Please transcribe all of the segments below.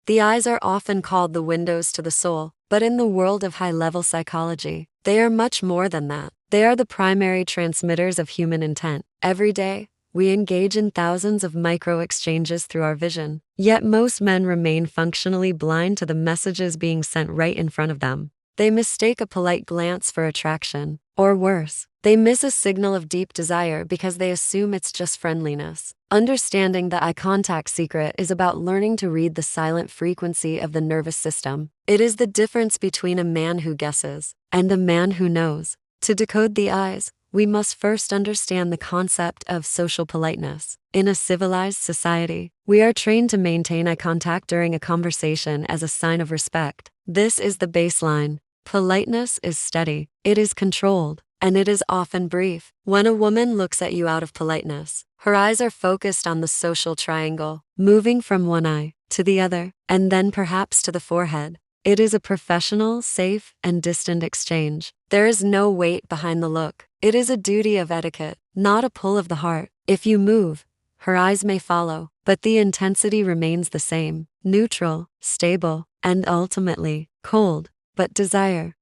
The eyes are often called the windows to the soul, but in the world of high-level psychology, they are much more than that. They are the primary transmitters of human intent. Every day, we engage in thousands of micro-exchanges through our vision, yet most men remain functionally blind to the messages being sent right in front of them. They mistake a polite glance for attraction, or worse, they miss a signal of deep desire because they assume it's just friendliness. Understanding the eye contact secret is about learning to read the silent frequency of the nervous system. It is the difference between a man who guesses and a man who knows. To decode the eyes, we must first understand the concept of social politeness. In a civilized society, we are trained to maintain eye contact during a conversation as a sign of respect. This is the baseline. Politeness is steady, it is controlled, and it is often brief. When a woman looks at you out of politeness, her eyes are focused on the social triangle, moving from one eye to the other, and then perhaps to the forehead. It is a professional, safe, and distant exchange. There is no weight behind the look. It is a duty of etiquette, not a pull of the heart. If you move, her eyes may follow, but the intensity remains the same, neutral, stable, and ultimately, cold. But desire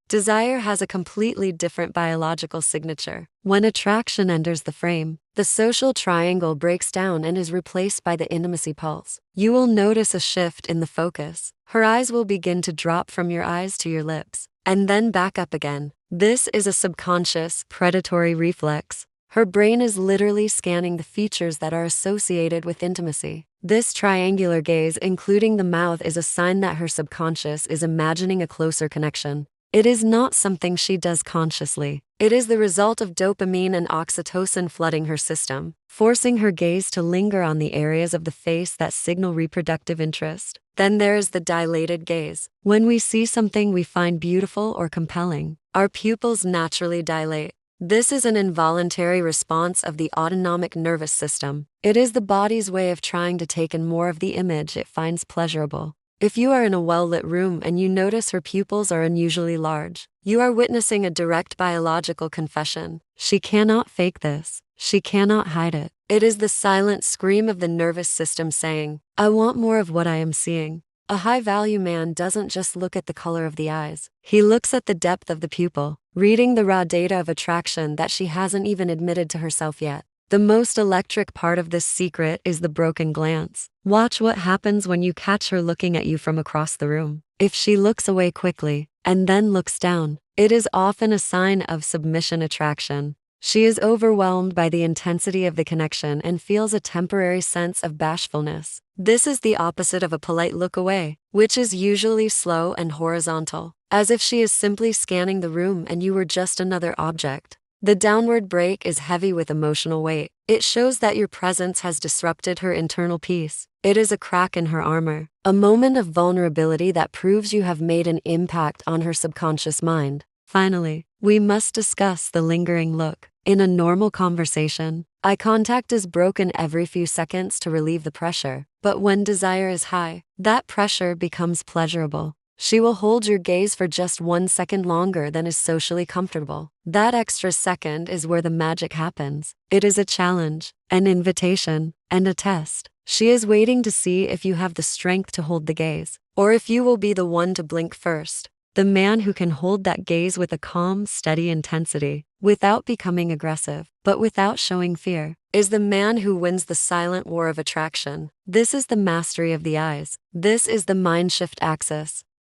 has a completely different biological signature. When attraction enters the frame, the social triangle breaks down and is replaced by the intimacy pulse. You will notice a shift in the focus. Her eyes will begin to drop from your eyes to your lips, and then back up again. This is a subconscious, predatory reflex. Her brain is literally scanning the features that are associated with intimacy. This triangular gaze, including the mouth, is a sign that her subconscious is imagining a closer connection. It is not something she does consciously. It is the result of dopamine and oxytocin flooding her system, forcing her gaze to linger on the areas of the face that signal reproductive interest. Then there is the dilated gaze. When we see something we find beautiful or compelling, our pupils naturally dilate. This is an involuntary response of the autonomic nervous system. It is the body's way of trying to take in more of the image it finds pleasurable. If you are in a well-lit room and you notice her pupils are unusually large, you are witnessing a direct biological confession. She cannot fake this. She cannot hide it. It is the silent scream of the nervous system saying, "I want more of what I am seeing." A high-value man doesn't just look at the color of the eyes. He looks at the depth of the pupil, reading the raw data of attraction that she hasn't even admitted to herself yet. The most electric part of this secret is the broken glance. Watch what happens when you catch her looking at you from across the room. If she looks away quickly and then looks down, it is often a sign of submission attraction. She is overwhelmed by the intensity of the connection and feels a temporary sense of bashfulness. This is the opposite of a polite look away, which is usually slow and horizontal, as if she is simply scanning the room and you were just another object. The downward break is heavy with emotional weight. It shows that your presence has disrupted her internal peace. It is a crack in her armor, a moment of vulnerability that proves you have made an impact on her subconscious mind. Finally, we must discuss the lingering look. In a normal conversation, eye contact is broken every few seconds to relieve the pressure. But when desire is high, that pressure becomes pleasurable. She will hold your gaze for just 1 second longer than is socially comfortable. That extra second is where the magic happens. It is a challenge, an invitation, and a test. She is waiting to see if you have the strength to hold the gaze, or if you will be the one to blink first. The man who can hold that gaze with a calm, steady intensity, without becoming aggressive, but without showing fear, is the man who wins the silent war of attraction. This is the mastery of the eyes. This is the MindShift axis.